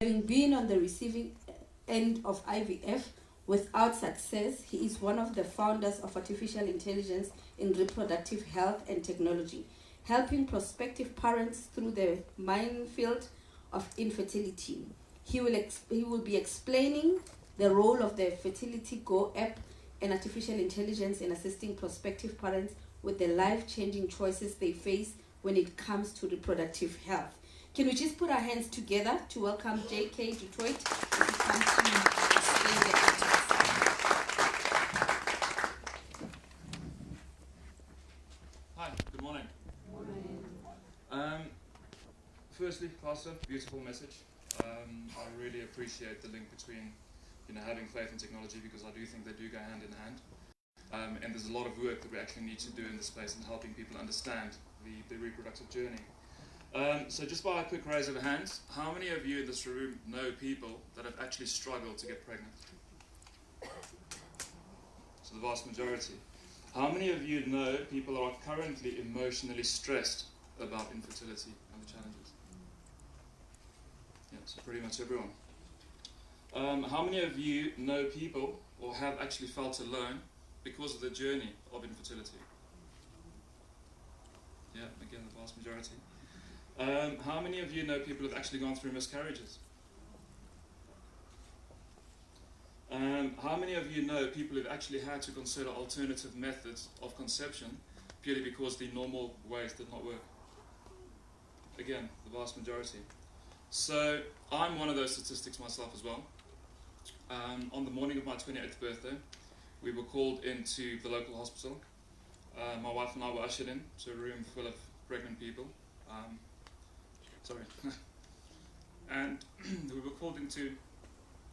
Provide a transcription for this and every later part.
Having been on the receiving end of IVF without success, he is one of the founders of artificial intelligence in reproductive health and technology, helping prospective parents through the minefield of infertility. He will be explaining the role of the FertilyGo app and artificial intelligence in assisting prospective parents with the life-changing choices they face when it comes to reproductive health. Can we just put our hands together to welcome J.K. Detroit as he comes to explain the topics. Hi, good morning. Firstly, Pastor, beautiful message. I really appreciate the link between having faith and technology, because I do think they do go hand in hand. And there's a lot of work that we actually need to do in this space in helping people understand the reproductive journey. So just by a quick raise of hands, how many of you in this room know people that have actually struggled to get pregnant? So the vast majority. How many of you know people are currently emotionally stressed about infertility and the challenges? Yeah, so pretty much everyone. How many of you know people or have actually felt alone because of the journey of infertility? Yeah, again, the vast majority. How many of you know people who have actually gone through miscarriages? How many of you know people who've actually had to consider alternative methods of conception purely because the normal ways did not work? Again, the vast majority. So I'm one of those statistics myself as well. On the morning of my 28th birthday, we were called into the local hospital. My wife and I were ushered in to a room full of pregnant people. And we were called into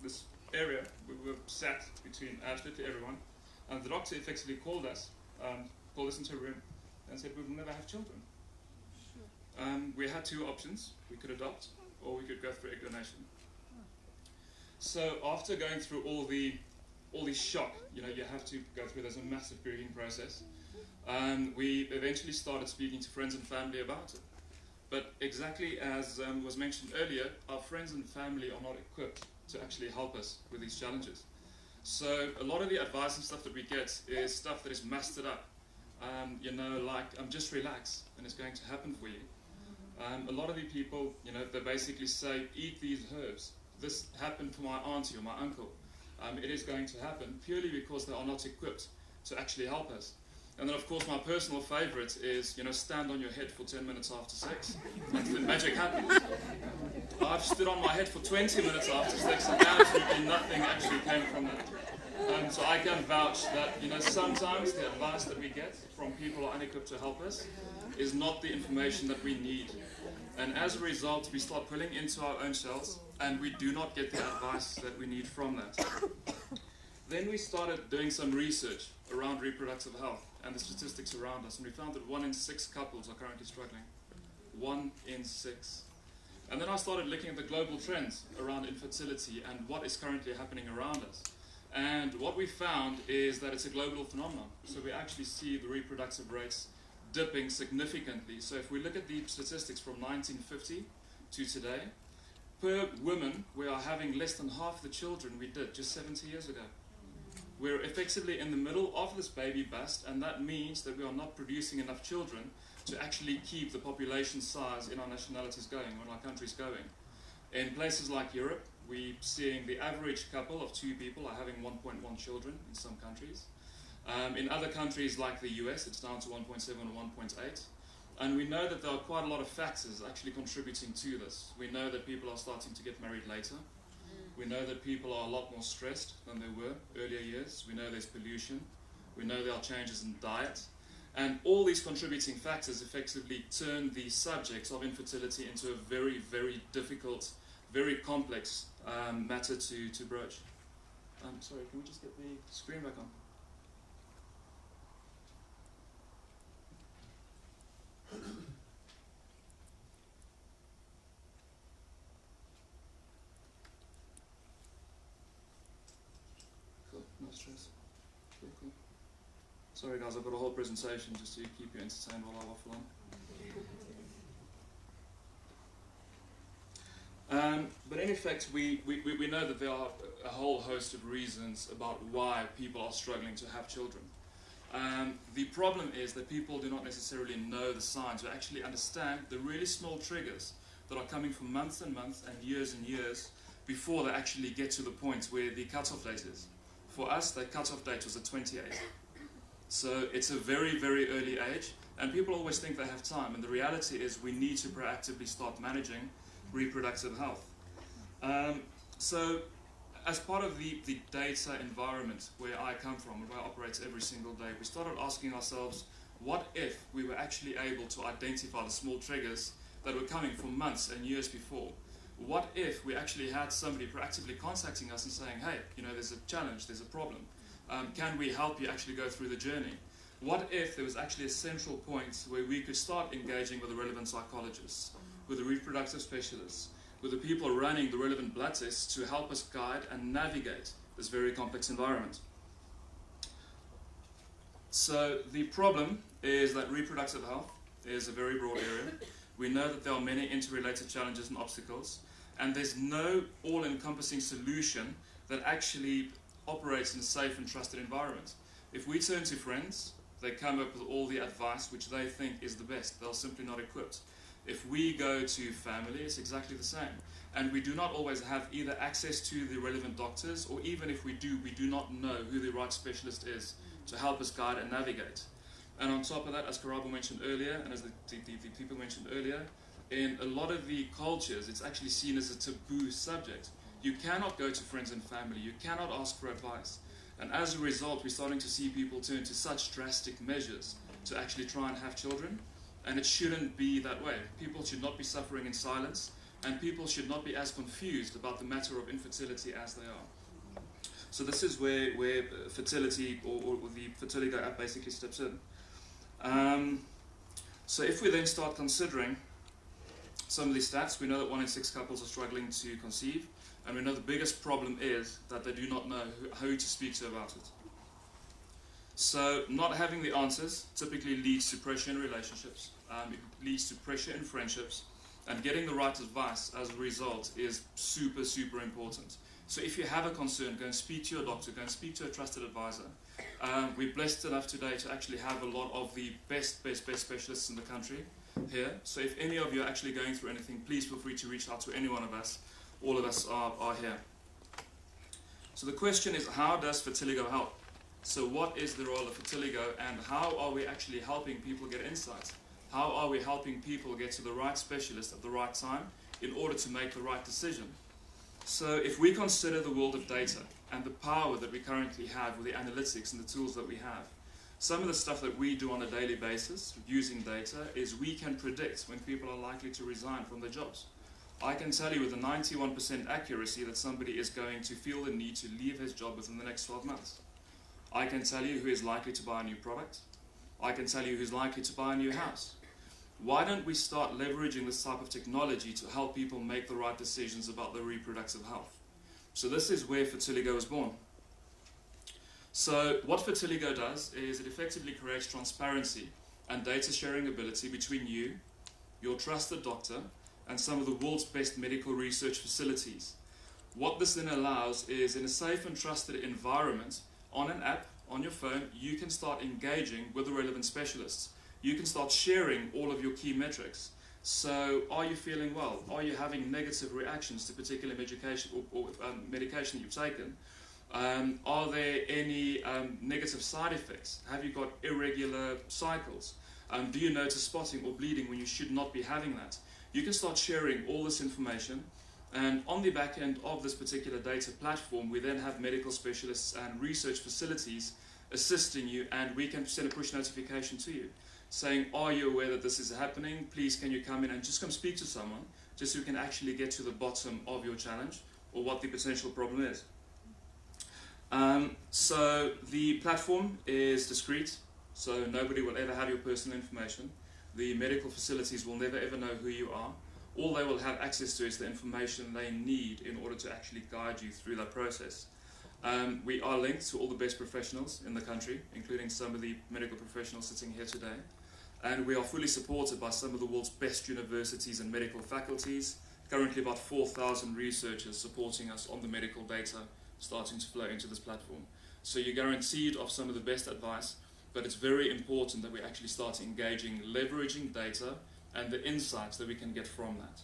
this area. We were sat between absolutely everyone, and the doctor effectively called us into a room and said we will never have children. We had two options: we could adopt, or we could go through egg donation. So after going through all the shock, you have to go through. There's a massive grieving process. We eventually started speaking to friends and family about it. But exactly as was mentioned earlier, our friends and family are not equipped to actually help us with these challenges. So a lot of the advice and stuff that we get is stuff that is mastered up. Just relax and it's going to happen for you. A lot of the people, they basically say, eat these herbs. This happened for my auntie or my uncle. It is going to happen purely because they are not equipped to actually help us. And then, of course, my personal favorite is, stand on your head for 10 minutes after sex, and the magic happens. I've stood on my head for 20 minutes after sex, and absolutely nothing actually came from that. So I can vouch that, sometimes the advice that we get from people who are unequipped to help us is not the information that we need. And as a result, we start pulling into our own shells, and we do not get the advice that we need from that. Then we started doing some research around reproductive health and the statistics around us, and we found that 1 in 6 couples are currently struggling. 1 in 6. And then I started looking at the global trends around infertility and what is currently happening around us. And what we found is that it's a global phenomenon. So we actually see the reproductive rates dipping significantly. So if we look at the statistics from 1950 to today, per woman, we are having less than half the children we did just 70 years ago. We're effectively in the middle of this baby bust, and that means that we are not producing enough children to actually keep the population size in our nationalities going, or in our countries going. In places like Europe, we're seeing the average couple of 2 people are having 1.1 children in some countries. In other countries like the US, it's down to 1.7 or 1.8. And we know that there are quite a lot of factors actually contributing to this. We know that people are starting to get married later. We know that people are a lot more stressed than they were earlier years. We know there's pollution. We know there are changes in diet. And all these contributing factors effectively turn the subject of infertility into a very, very difficult, very complex matter to broach. Sorry, can we just get the screen back on? No stress. Cool. Sorry guys, I've got a whole presentation just to keep you entertained while I waffle on. But anyway, effect, we know that there are a whole host of reasons about why people are struggling to have children. The problem is that people do not necessarily know the signs or actually understand the really small triggers that are coming for months and months and years before they actually get to the point where the cutoff date is. For us, the cutoff date was at 28. So it's a very, very early age, and people always think they have time, and the reality is we need to proactively start managing reproductive health. So as part of the data environment where I come from, where I operate every single day, we started asking ourselves, what if we were actually able to identify the small triggers that were coming for months and years before? What if we actually had somebody proactively contacting us and saying, hey, there's a challenge, there's a problem. Can we help you actually go through the journey? What if there was actually a central point where we could start engaging with the relevant psychologists, with the reproductive specialists, with the people running the relevant blood tests to help us guide and navigate this very complex environment? So the problem is that reproductive health is a very broad area. We know that there are many interrelated challenges and obstacles, and there's no all-encompassing solution that actually operates in a safe and trusted environment. If we turn to friends, they come up with all the advice which they think is the best. They're simply not equipped. If we go to family, it's exactly the same. And we do not always have either access to the relevant doctors, or even if we do not know who the right specialist is to help us guide and navigate. And on top of that, as Karabo mentioned earlier, and as the people mentioned earlier, in a lot of the cultures, it's actually seen as a taboo subject. You cannot go to friends and family. You cannot ask for advice. And as a result, we're starting to see people turn to such drastic measures to actually try and have children. And it shouldn't be that way. People should not be suffering in silence, and people should not be as confused about the matter of infertility as they are. So this is where Fertility or the FertilyGo app basically steps in. So if we then start considering some of these stats, we know that 1 in 6 couples are struggling to conceive, and we know the biggest problem is that they do not know who to speak to about it. So not having the answers typically leads to pressure in relationships, it leads to pressure in friendships, and getting the right advice as a result is super, super important. So if you have a concern, go and speak to your doctor, go and speak to a trusted advisor. We're blessed enough today to actually have a lot of the best specialists in the country here. So if any of you are actually going through anything, please feel free to reach out to any one of us. All of us are here. So the question is, how does FertilyGo help? So what is the role of FertilyGo, and how are we actually helping people get insights? How are we helping people get to the right specialist at the right time in order to make the right decision? So if we consider the world of data and the power that we currently have with the analytics and the tools that we have, some of the stuff that we do on a daily basis using data is we can predict when people are likely to resign from their jobs. I can tell you with a 91% accuracy that somebody is going to feel the need to leave his job within the next 12 months. I can tell you who is likely to buy a new product. I can tell you who's likely to buy a new house. Why don't we start leveraging this type of technology to help people make the right decisions about their reproductive health? So this is where FertilyGo was born. So what FertilyGo does is it effectively creates transparency and data sharing ability between you, your trusted doctor, and some of the world's best medical research facilities. What this then allows is, in a safe and trusted environment, on an app, on your phone, you can start engaging with the relevant specialists. You can start sharing all of your key metrics. So, are you feeling well? Are you having negative reactions to particular medication or medication that you've taken? Are there any negative side effects? Have you got irregular cycles? Do you notice spotting or bleeding when you should not be having that? You can start sharing all this information, and on the back end of this particular data platform, we then have medical specialists and research facilities assisting you, and we can send a push notification to you saying, are you aware that this is happening? Please can you come in and just come speak to someone, just so we can actually get to the bottom of your challenge or what the potential problem is. So the platform is discreet, so nobody will ever have your personal information. The medical facilities will never ever know who you are. All they will have access to is the information they need in order to actually guide you through that process. We are linked to all the best professionals in the country, including some of the medical professionals sitting here today. And we are fully supported by some of the world's best universities and medical faculties, currently about 4,000 researchers supporting us on the medical data starting to flow into this platform. So you're guaranteed of some of the best advice, but it's very important that we actually start engaging, leveraging data and the insights that we can get from that.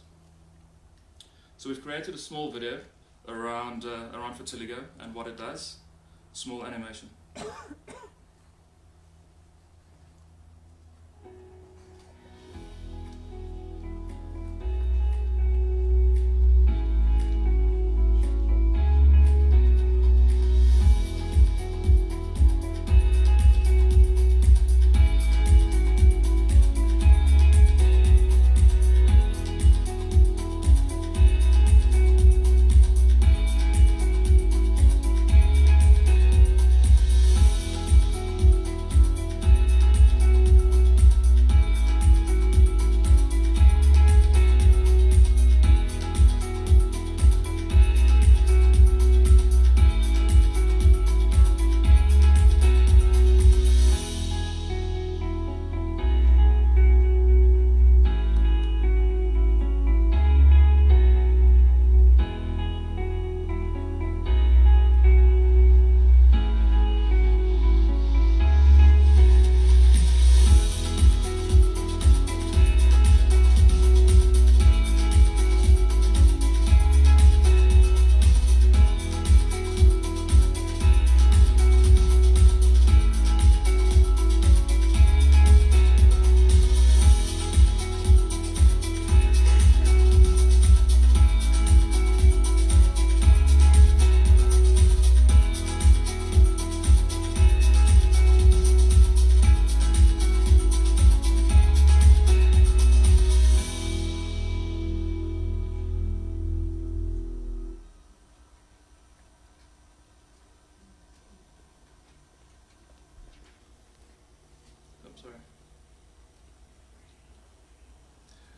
So we've created a small video around FertilyGo and what it does. Small animation.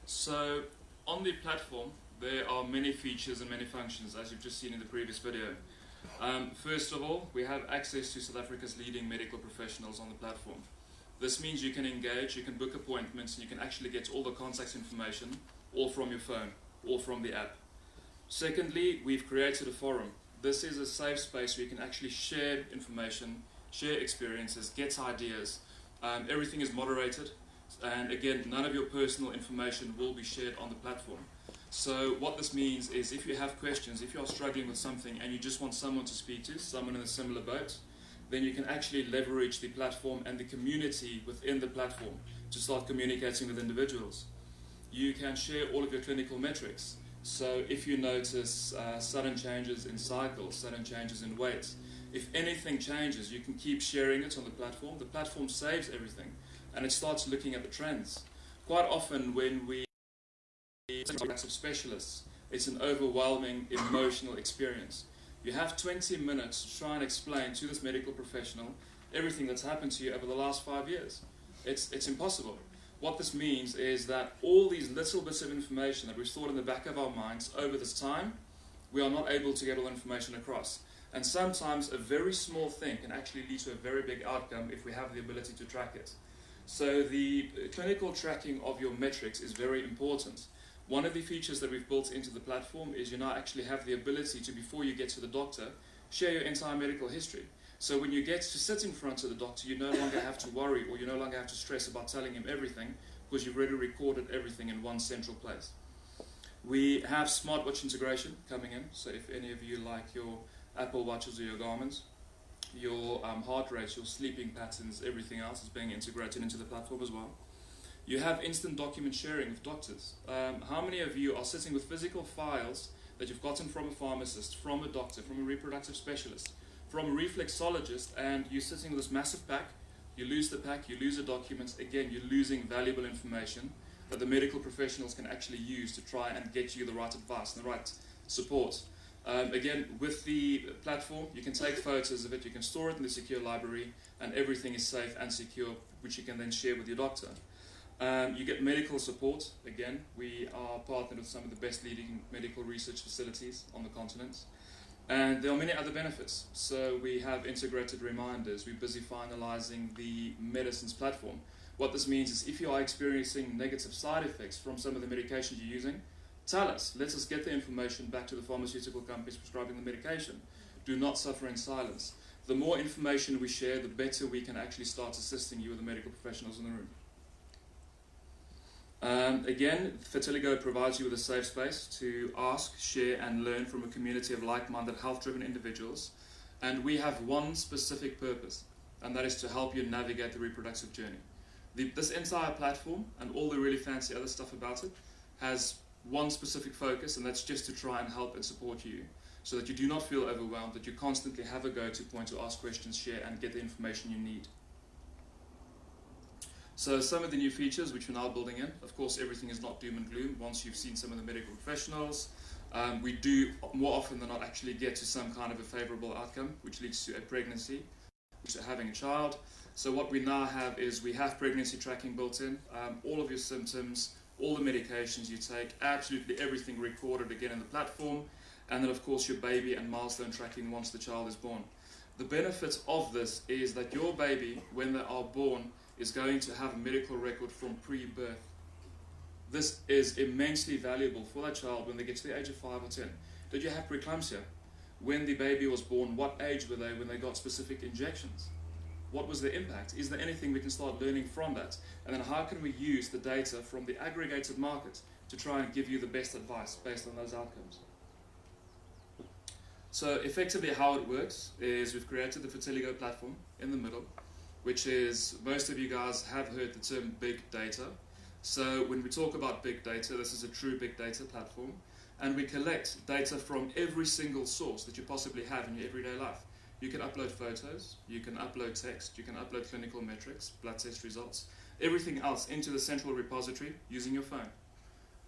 So on the platform, there are many features and many functions, as you've just seen in the previous video. First of all, we have access to South Africa's leading medical professionals on the platform. This means you can engage, you can book appointments, and you can actually get all the contact information, all from your phone, all from the app. Secondly, we've created a forum. This is a safe space where you can actually share information, share experiences, get ideas. Everything is moderated, and again, none of your personal information will be shared on the platform. So what this means is if you have questions, if you are struggling with something and you just want someone to speak to, someone in a similar boat, then you can actually leverage the platform and the community within the platform to start communicating with individuals. You can share all of your clinical metrics. So if you notice sudden changes in cycles, sudden changes in weight, if anything changes, you can keep sharing it on the platform. The platform saves everything and it starts looking at the trends. Quite often when we of specialists, it's an overwhelming emotional experience. You have 20 minutes to try and explain to this medical professional everything that's happened to you over the last 5 years. It's impossible. What this means is that all these little bits of information that we've stored in the back of our minds over this time, we are not able to get all the information across. And sometimes a very small thing can actually lead to a very big outcome if we have the ability to track it. So the clinical tracking of your metrics is very important. One of the features that we've built into the platform is you now actually have the ability to, before you get to the doctor, share your entire medical history. So when you get to sit in front of the doctor, you no longer have to worry or you no longer have to stress about telling him everything because you've already recorded everything in one central place. We have smartwatch integration coming in, so if any of you like your Apple Watches or your Garmin's, your heart rate, your sleeping patterns, everything else is being integrated into the platform as well. You have instant document sharing with doctors. How many of you are sitting with physical files that you've gotten from a pharmacist, from a doctor, from a reproductive specialist, from a reflexologist, and you're sitting with this massive pack, you lose the pack, you lose the documents, again, you're losing valuable information that the medical professionals can actually use to try and get you the right advice and the right support. Again, with the platform, you can take photos of it, you can store it in the secure library, and everything is safe and secure, which you can then share with your doctor. You get medical support. Again, we are partnered with some of the best leading medical research facilities on the continent. And there are many other benefits. So we have integrated reminders. We're busy finalizing the medicines platform. What this means is if you are experiencing negative side effects from some of the medications you're using, Tell us. Let us get the information back to the pharmaceutical companies prescribing the medication. Do not suffer in silence. The more information we share, the better we can actually start assisting you with the medical professionals in the room. Again, FertilyGo provides you with a safe space to ask, share and learn from a community of like-minded, health-driven individuals. And we have one specific purpose, and that is to help you navigate the reproductive journey. This entire platform and all the really fancy other stuff about it has one specific focus, and that's just to try and help and support you so that you do not feel overwhelmed, that you constantly have a go-to point to ask questions, share and get the information you need. So some of the new features which we're now building in, of course everything is not doom and gloom. Once you've seen some of the medical professionals, we do more often than not actually get to some kind of a favorable outcome which leads to a pregnancy, which is having a child. So what we now have is we have pregnancy tracking built in, all of your symptoms, all the medications you take, absolutely everything recorded again in the platform, and then of course your baby and milestone tracking once the child is born. The benefit of this is that your baby, when they are born, is going to have a medical record from pre-birth. This is immensely valuable for that child when they get to the age of 5 or 10. Did you have preeclampsia? When the baby was born, what age were they when they got specific injections? What was the impact? Is there anything we can start learning from that? And then how can we use the data from the aggregated market to try and give you the best advice based on those outcomes? So effectively how it works is we've created the FertilyGo platform in the middle, which is, most of you guys have heard the term big data. So when we talk about big data, this is a true big data platform, and we collect data from every single source that you possibly have in your everyday life. You can upload photos, you can upload text, you can upload clinical metrics, blood test results, everything else into the central repository using your phone.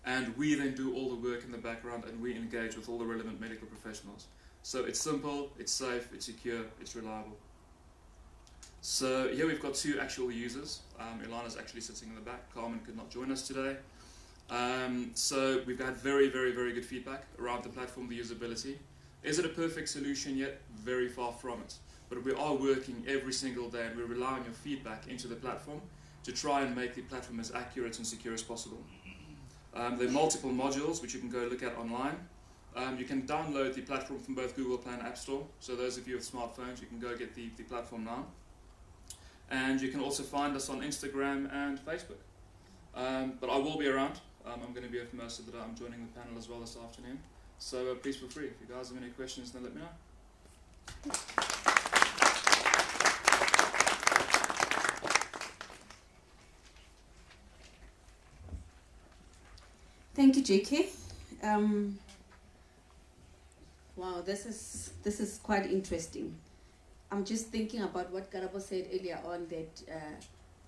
And we then do all the work in the background and we engage with all the relevant medical professionals. So it's simple, it's safe, it's secure, it's reliable. So here we've got two actual users. Ilana's actually sitting in the back. Carmen could not join us today. So we've had very, very, very good feedback around the platform, the usability. Is it a perfect solution yet? Very far from it. But we are working every single day and we rely on your feedback into the platform to try and make the platform as accurate and secure as possible. There are multiple modules which you can go look at online. You can download the platform from both Google Play and App Store. So those of you with smartphones, you can go get the platform now. And you can also find us on Instagram and Facebook. But I will be around. I'm going to be here for most of the day. I'm joining the panel as well this afternoon. So please feel free. If you guys have any questions, then let me know. Thank you, JK. Wow, this is quite interesting. I'm just thinking about what Garabo said earlier on, that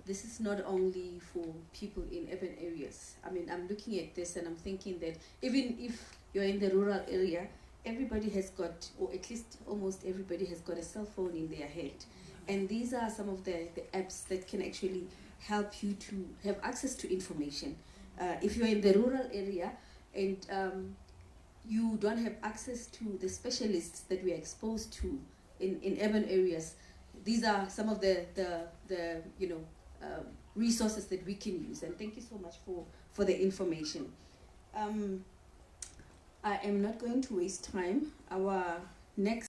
this is not only for people in urban areas. I mean, I'm looking at this and I'm thinking that even if you're in the rural area, everybody has got, or at least almost everybody has got a cell phone in their hand. And these are some of the apps that can actually help you to have access to information. If you're in the rural area and you don't have access to the specialists that we are exposed to in urban areas, these are some of the resources that we can use. And thank you so much for the information. I am not going to waste time. Our next